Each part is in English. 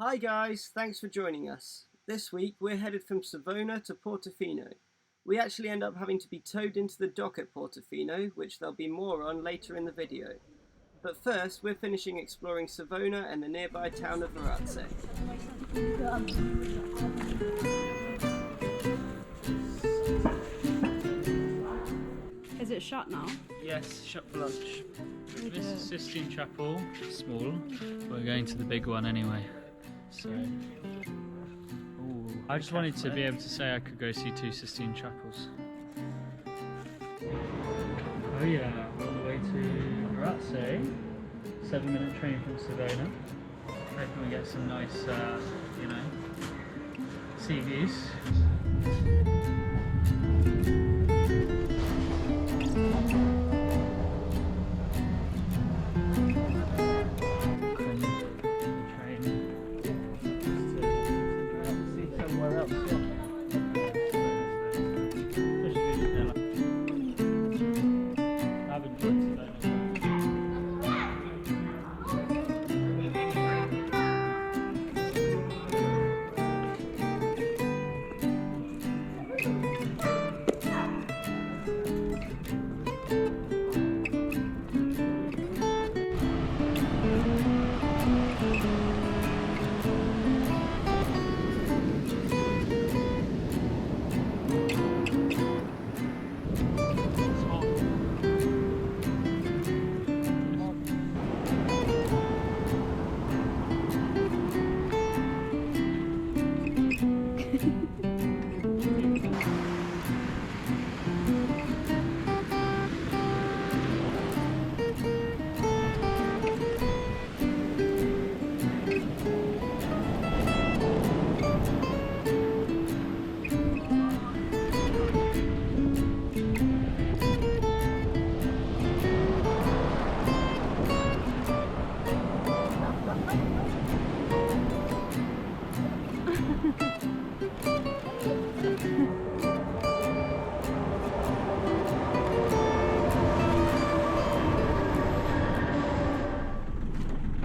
Hi guys, thanks for joining us. This week we're headed from Savona to Portofino. We actually end up having to be towed into the dock at Portofino, which there'll be more on later in the video. But first we're finishing exploring Savona and the nearby town of Varazze. Is it shut now? Yes, shut for lunch. This is Sistine Chapel, small. We're going to the big one anyway. So, I just wanted to be able to say I could go see two Sistine Chapels. Oh yeah, we're on the way to Varazze. 7-minute train from Savona. Hoping we get some nice, sea views.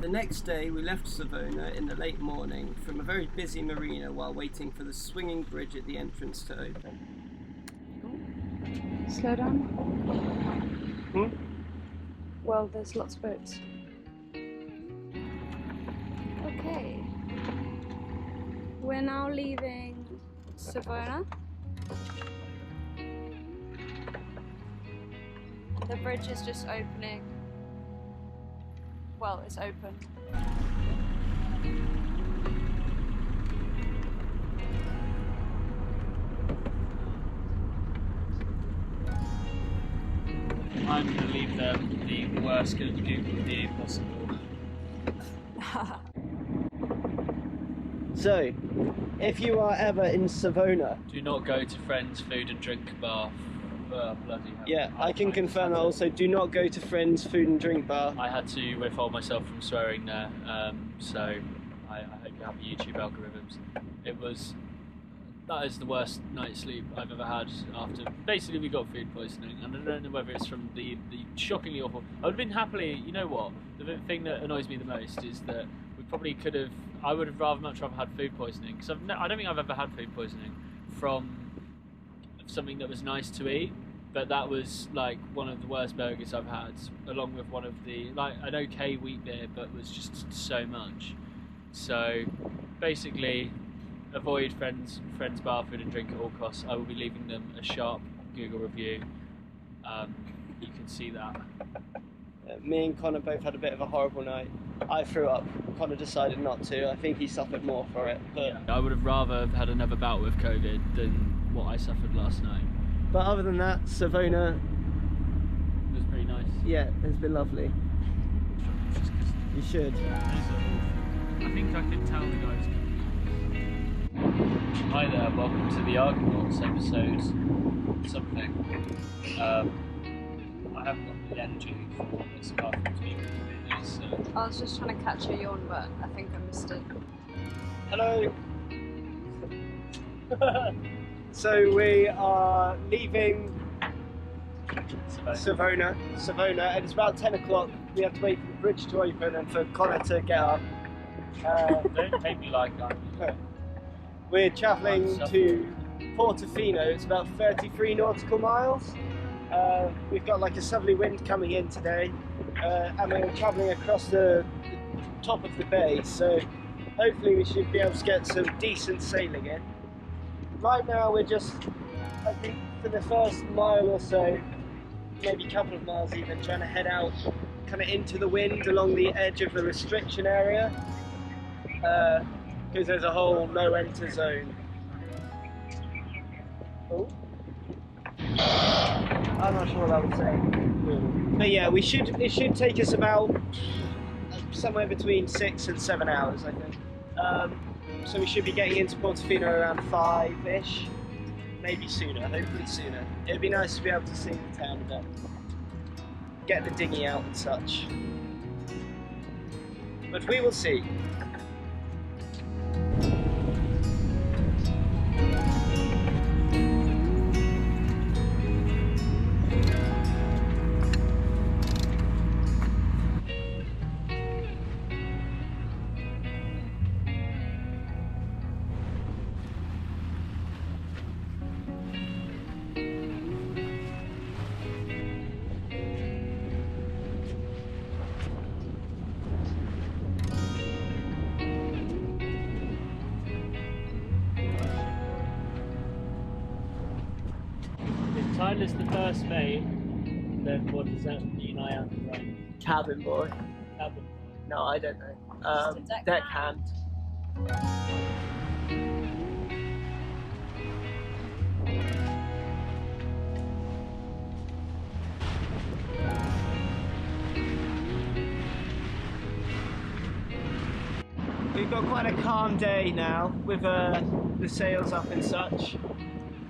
The next day we left Savona in the late morning from a very busy marina while waiting for the swinging bridge at the entrance to open. Slow down. Well, there's lots of boats. Okay. We're now leaving Savona. The bridge is just opening. Well, it's open. I'm going to leave them the worst Google review possible. So, if you are ever in Savona, Do not go to Friends Food and Drink Bar. Bloody hell. yeah, I can confirm that also. Do not go to Friends Food and Drink Bar. I had to withhold myself from swearing there, so I hope you have YouTube algorithms. That is the worst night's sleep I've ever had after. Basically, we got food poisoning, and I don't know whether it's from the shockingly awful. I would have been happily, you know what? The thing that annoys me the most is that we probably could have. I would have much rather had food poisoning, because I don't think I've ever had food poisoning from something that was nice to eat. But that was like one of the worst burgers I've had, along with one of the an okay wheat beer, but was just so much. So basically, avoid Friends Bar Food and Drink at all costs. I will be leaving them a sharp Google review. You can see that. Me and Connor both had a bit of a horrible night. I threw up. Connor decided not to. I think he suffered more for it. But Yeah. I would have rather had another bout with COVID than what I suffered last night. But other than that, Savona, It was pretty nice. yeah, it's been lovely. You should. I think I could tell the guys. Hi there, welcome to the Argonauts episode something. I haven't got the energy for this apart from speaking to videos, so. I was just trying to catch a yawn, but I think I missed it. Hello. So we are leaving Savona, and it's about 10 o'clock. We have to wait for the bridge to open and for Connor to get up. Don't take me like I'm. We're travelling to Portofino. It's about 33 nautical miles. We've got like a southerly wind coming in today, and we're travelling across the top of the bay, so hopefully we should be able to get some decent sailing in. Right now we're just, I think for the first mile or so, maybe a couple of miles even, trying to head out kind of into the wind along the edge of the restriction area, because there's a whole no enter zone. Oh. I'm not sure what that would say. But yeah, it should take us about somewhere between 6 and 7 hours, I think. So we should be getting into Portofino around 5-ish, maybe sooner, hopefully sooner. It'd be nice to be able to see the town a bit, get the dinghy out and such. But we will see. Time is the first mate, then what does that mean I am, right? Cabin boy. Cabin. No, I don't know. Just a Deckhand. We've got quite a calm day now with the sails up and such.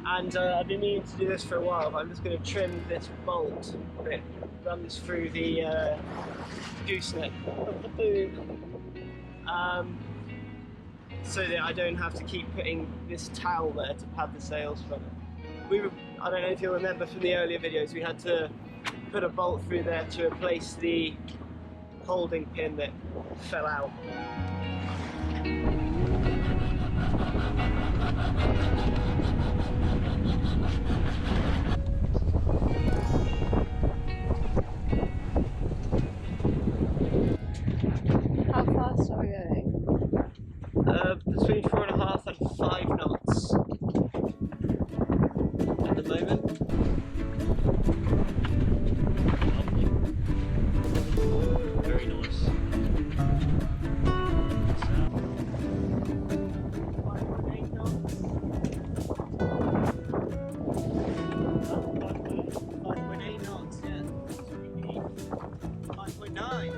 And I've been meaning to do this for a while, but I'm just going to trim this bolt that runs through the gooseneck of the boom, so that I don't have to keep putting this towel there to pad the sails from it. I don't know if you'll remember from the earlier videos, we had to put a bolt through there to replace the holding pin that fell out. How fast are we going? Between 4.5 and 5 knots at the moment. Very nice. 5.8 knots. 5.8 knots, yeah. 5.9.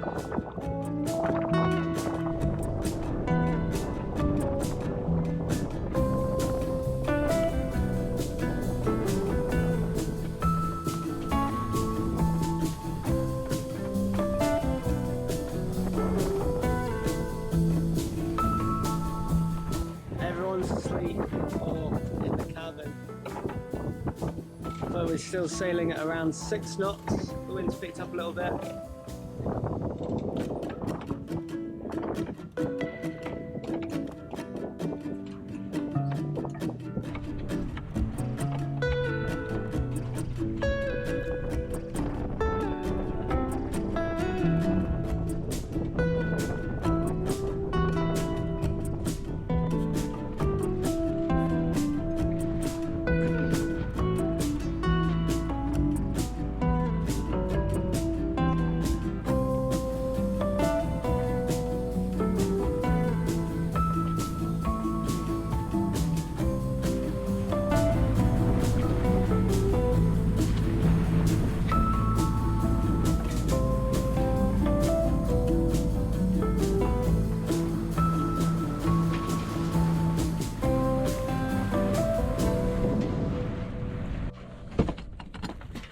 Everyone's asleep or in the cabin. But we're still sailing at around 6 knots. The wind's picked up a little bit.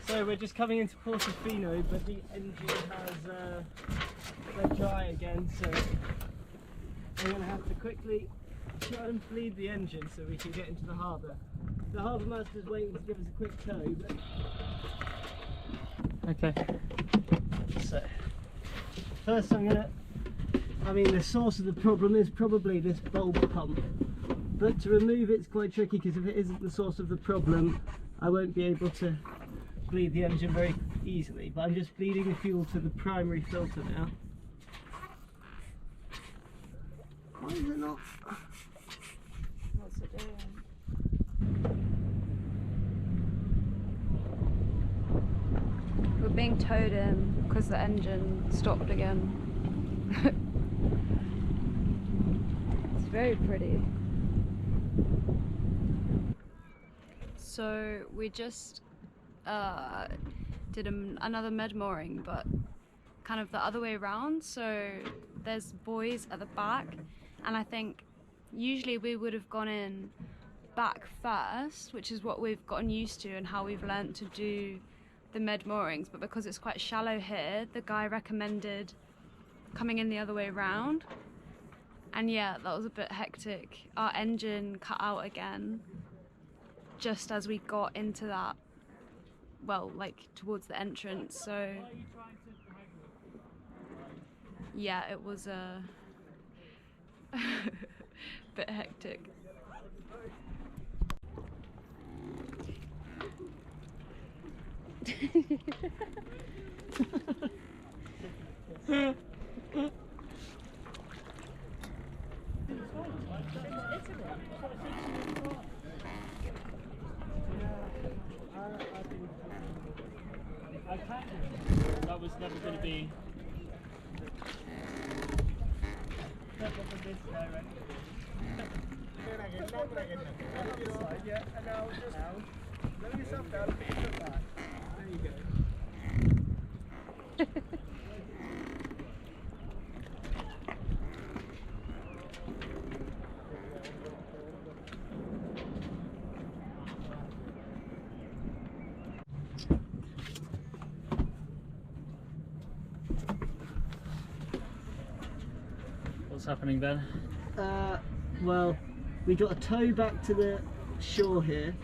So we're just coming into Portofino, but the engine has went dry again, so I'm going to have to quickly try and bleed the engine so we can get into the harbour. The harbour master's waiting to give us a quick tow, but... Okay. So, first I'm going to I mean, the source of the problem is probably this bulb pump, but to remove it's quite tricky because if it isn't the source of the problem, I won't be able to bleed the engine very easily. But I'm just bleeding the fuel to the primary filter now. Why is it not? What's it doing? We're being towed in because the engine stopped again. It's very pretty. So we just did another med mooring, but kind of the other way around. So there's buoys at the back, and I think usually we would have gone in back first, which is what we've gotten used to and how we've learnt to do the med moorings, but because it's quite shallow here, the guy recommended coming in the other way around, and yeah, that was a bit hectic. Our engine cut out again just as we got into that, well, like towards the entrance, so yeah, it was a bit hectic. That was never going to be. What's happening, Ben? Well, we got a tow back to the shore here,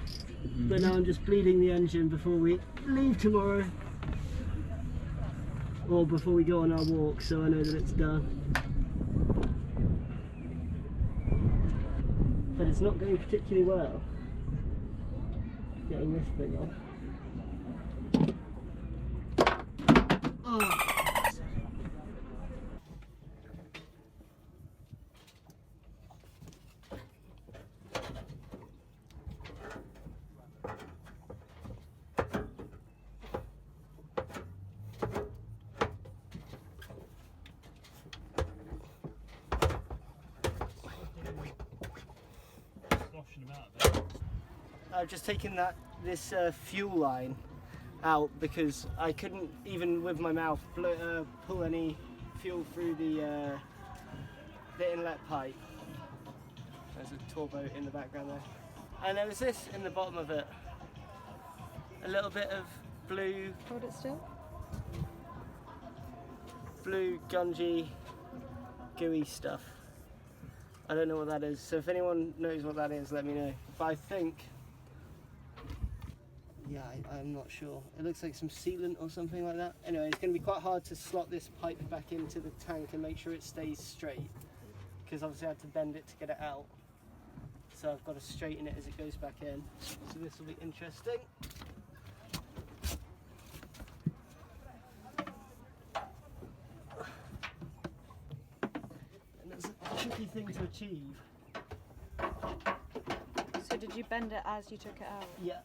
but now I'm just bleeding the engine before we leave tomorrow, or before we go on our walk, so I know that it's done. But it's not going particularly well getting this thing off. Oh. I've just taken this fuel line out because I couldn't even with my mouth pull any fuel through the inlet pipe. There's a tour boat in the background there, and there was this in the bottom of it, a little bit of blue. Hold it still. Blue gungy gooey stuff. I don't know what that is, so if anyone knows what that is, let me know. But I think, yeah, I'm not sure. It looks like some sealant or something like that. Anyway, it's going to be quite hard to slot this pipe back into the tank and make sure it stays straight, because obviously I had to bend it to get it out. So I've got to straighten it as it goes back in. So this will be interesting. And it's a tricky thing to achieve. So did you bend it as you took it out? Yeah.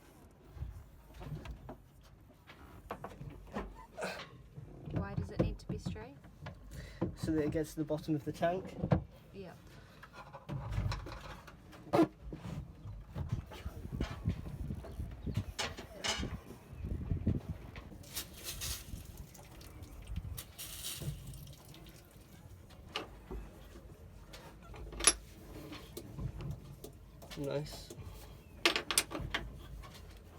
Why does it need to be straight? So that it gets to the bottom of the tank. Yeah. Nice.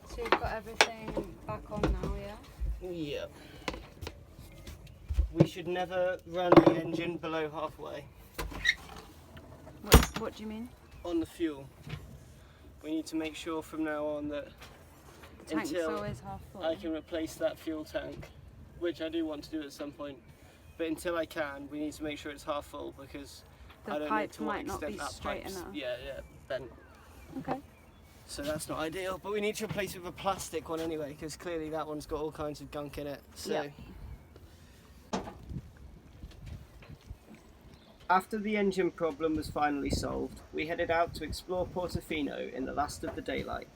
So you've got everything back on now, yeah? Yeah. We should never run the engine below halfway What do you mean? on the fuel. We need to make sure from now on that The tank's until always half full. I can replace that fuel tank, which I do want to do at some point, but until I can, we need to make sure it's half full because The I don't know pipe to what might not extent be that straight pipe's enough. bent. Okay. So that's not ideal, but we need to replace it with a plastic one anyway because clearly that one's got all kinds of gunk in it. So. Yep. After the engine problem was finally solved, we headed out to explore Portofino in the last of the daylight.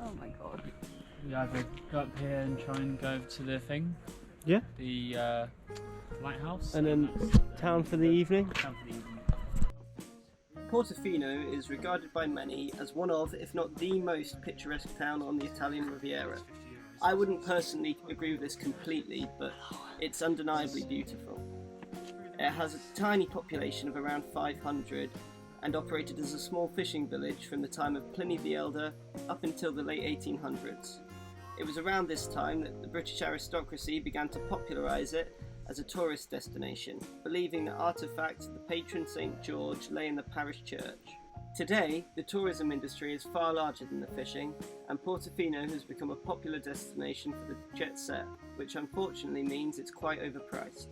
Oh my god. We either go up here and try and go to the thing, Yeah. the lighthouse, And then that's town for the evening. town for the evening. Portofino is regarded by many as one of, if not the most picturesque town on the Italian Riviera. I wouldn't personally agree with this completely, but it's undeniably beautiful. It has a tiny population of around 500 and operated as a small fishing village from the time of Pliny the Elder up until the late 1800s. It was around this time that the British aristocracy began to popularise it as a tourist destination, believing that artefact of the patron St. George lay in the parish church. Today, the tourism industry is far larger than the fishing, and Portofino has become a popular destination for the jet set, which unfortunately means it's quite overpriced.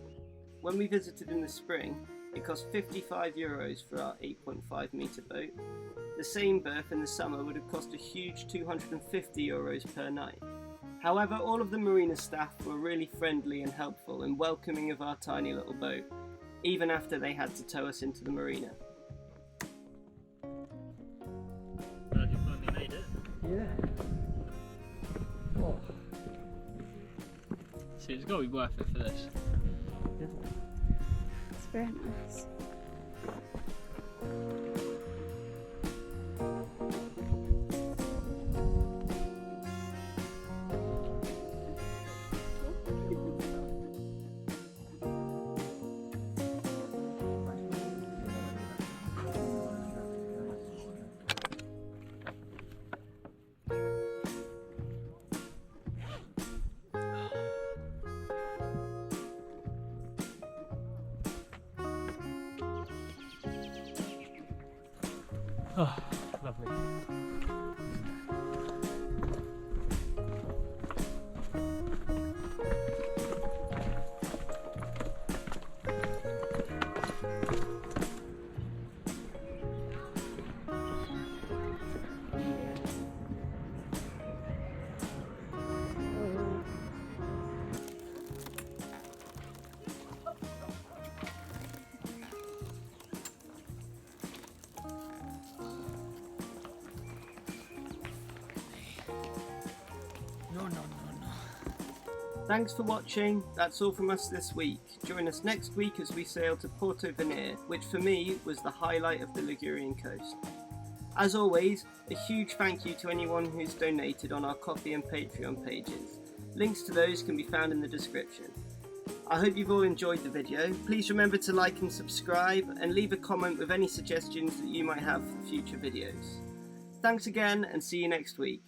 When we visited in the spring, it cost €55 for our 8.5 metre boat. The same berth in the summer would have cost a huge €250 per night. However, all of the marina staff were really friendly and helpful and welcoming of our tiny little boat, even after they had to tow us into the marina. Glad you finally made it. Yeah. Oh. See, it's got to be worth it for this. It's very nice. Oh, lovely. Thanks for watching, that's all from us this week. Join us next week as we sail to Portofino, which for me was the highlight of the Ligurian coast. As always, a huge thank you to anyone who's donated on our Ko-fi and Patreon pages. Links to those can be found in the description. I hope you've all enjoyed the video. Please remember to like and subscribe and leave a comment with any suggestions that you might have for future videos. Thanks again and see you next week.